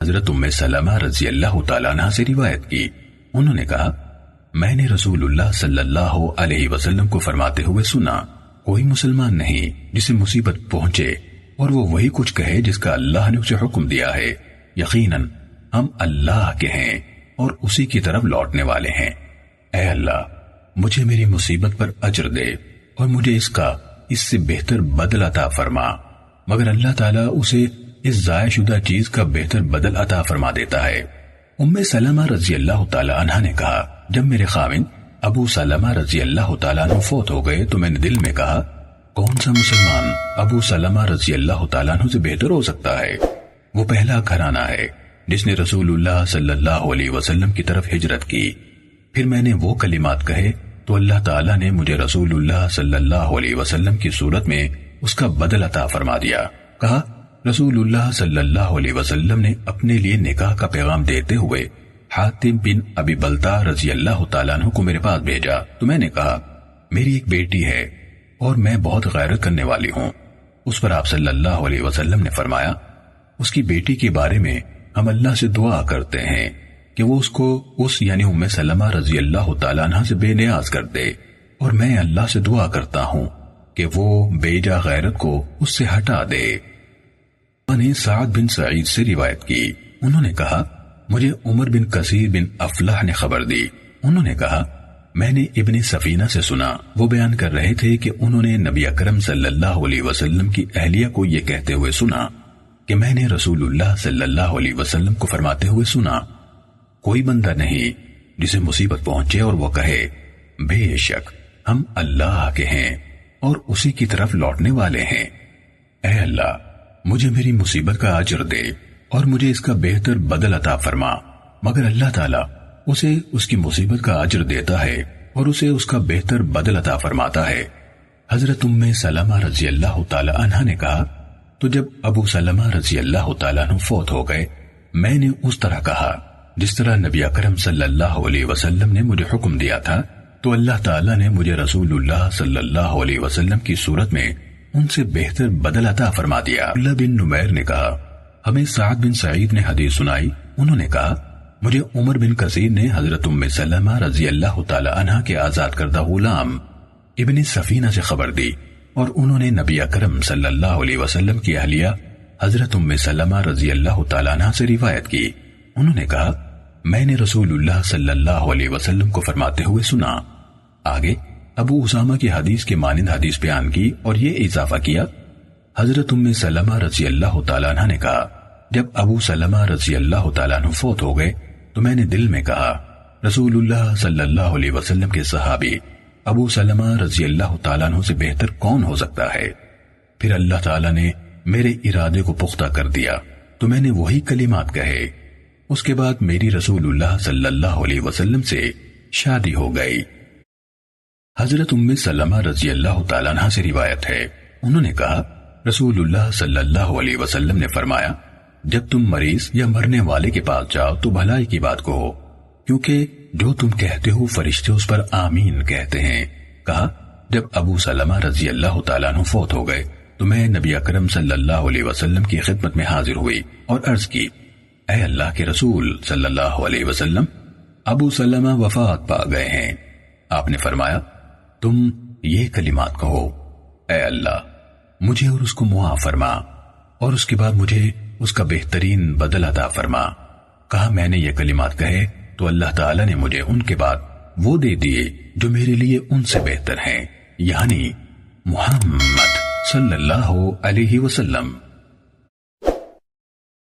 حضرت ام سلمہ رضی اللہ تعالیٰ عنہ سے روایت کی، انہوں نے کہا میں نے رسول اللہ صلی اللہ علیہ وسلم کو فرماتے ہوئے سنا، کوئی مسلمان نہیں جسے مصیبت پہنچے اور وہ وہی کچھ کہے جس کا اللہ نے اسے حکم دیا ہے، یقیناً ہم اللہ کے ہیں اور اسی کی طرف لوٹنے والے ہیں۔ اے اللہ مجھے میری مصیبت پر اجر دے اور مجھے اس سے بہتر بدل عطا فرما، مگر اللہ تعالیٰ اسے اس ضائع شدہ چیز کا بہتر بدل عطا فرما دیتا ہے۔ ام سلمہ رضی اللہ تعالیٰ عنہ نے کہا جب میرے خاوند ابو سلمہ رضی اللہ تعالیٰ عنہ فوت ہو گئے تو میں نے دل میں کہا کون سا مسلمان ابو سلمہ رضی اللہ تعالیٰ عنہ سے بہتر ہو سکتا ہے؟ وہ پہلا گھرانہ ہے جس نے رسول اللہ صلی اللہ علیہ وسلم کی طرف ہجرت کی۔ پھر میں نے وہ کلمات کہے تو اللہ تعالیٰ نے مجھے رسول اللہ صلی اللہ علیہ وسلم کی صورت میں اس کا بدل عطا فرما دیا۔ کہا رسول اللہ صلی اللہ علیہ وسلم نے اپنے لیے نکاح کا پیغام دیتے ہوئے حاتم بن ابی بلتع رضی اللہ تعالیٰ عنہ کو میرے پاس بھیجا تو میں نے کہا میری ایک بیٹی ہے اور میں بہت غیرت کرنے والی ہوں۔ اس پر آپ صلی اللہ علیہ وسلم نے فرمایا اس کی بیٹی کے بارے میں ہم اللہ سے دعا کرتے ہیں کہ وہ اس کو یعنی ام سلمہ رضی اللہ تعالیٰ عنہ سے بے نیاز کر دے، اور میں اللہ سے دعا کرتا ہوں کہ وہ بے جا غیرت کو اس سے ہٹا دے۔ میں نے سعد بن سعید سے روایت کی، انہوں نے کہا مجھے عمر بن کثیر بن افلح نے خبر دی، انہوں نے کہا میں نے ابن سفینہ سے سنا، وہ بیان کر رہے تھے کہ انہوں نے نبی اکرم صلی اللہ علیہ وسلم کی اہلیہ کو یہ کہتے ہوئے سنا کہ میں نے رسول اللہ صلی اللہ علیہ وسلم کو فرماتے ہوئے سنا کوئی بندہ نہیں جسے مصیبت پہنچے اور وہ کہے بے شک ہم اللہ کے ہیں اور اسی کی طرف لوٹنے والے ہیں۔ اے اللہ مجھے میری مصیبت کا اجر دے اور مجھے اس کا بہتر بدل عطا فرما، مگر اللہ تعالیٰ اسے اس کی مصیبت کا اجر دیتا ہے اور اسے اس کا بہتر بدل عطا فرماتا ہے۔ حضرت ام سلمہ رضی اللہ تعالی عنہ نے کہا تو جب ابو سلمہ رضی اللہ تعالیٰ عنہ فوت ہو گئے میں نے اس طرح کہا جس طرح نبی اکرم صلی اللہ علیہ وسلم نے مجھے حکم دیا تھا، تو اللہ تعالیٰ نے مجھے رسول اللہ صلی اللہ علیہ وسلم کی صورت میں ان سے بہتر بدل عطا فرما دیا۔ اللہ بن نمیر نے کہا ہمیں سعد بن سعید نے حدیث سنائی، انہوں نے کہا مجھے عمر بن کثیر نے حضرت ام سلمہ رضی اللہ تعالی عنہ کے آزاد کردہ غلام ابن سفینہ سے خبر دی، اور انہوں نے نبی اکرم صلی اللہ علیہ وسلم کی اہلیہ حضرت ام سلمہ رضی اللہ تعالی عنہ سے روایت کی، انہوں نے کہا میں نے رسول اللہ صلی اللہ علیہ وسلم کو فرماتے ہوئے سنا۔ آگے ابو اسامہ کی حدیث کے مانند حدیث بیان کی اور یہ اضافہ کیا حضرت ام سلمہ رضی اللہ تعالیٰ عنہ نے کہا جب ابو سلمہ رضی اللہ تعالیٰ عنہ فوت ہو گئے تو میں نے دل میں کہا رسول اللہ صلی اللہ علیہ وسلم کے صحابی ابو سلمہ رضی اللہ تعالیٰ عنہ سے بہتر کون ہو سکتا ہے؟ پھر اللہ تعالیٰ نے میرے ارادے کو پختہ کر دیا تو میں نے وہی کلمات کہے، اس کے بعد میری رسول اللہ صلی اللہ علیہ وسلم سے شادی ہو گئی۔ حضرت ام سلمہ رضی اللہ تعالیٰ عنہ سے روایت ہے، انہوں نے کہا رسول اللہ صلی اللہ علیہ وسلم نے فرمایا جب تم مریض یا مرنے والے کے پاس جاؤ تو بھلائی کی بات کہو، کیونکہ جو تم کہتے ہو فرشتے اس پر آمین کہتے ہیں۔ کہا جب ابو سلمہ رضی اللہ تعالیٰ عنہ فوت ہو گئے تو میں نبی اکرم صلی اللہ علیہ وسلم کی خدمت میں حاضر ہوئی اور عرض کی اے اللہ کے رسول صلی اللہ علیہ وسلم ابو سلمہ وفات پا گئے ہیں۔ آپ نے فرمایا تم یہ کلمات کہو اے اللہ مجھے اور اس کو معاف فرما اور اس کے بعد مجھے اس کا بہترین بدل عطا فرما۔ کہا میں نے یہ کلمات کہے تو اللہ تعالیٰ نے مجھے ان کے بعد وہ دے دیے جو میرے لیے ان سے بہتر ہیں، یعنی محمد صلی اللہ علیہ وسلم۔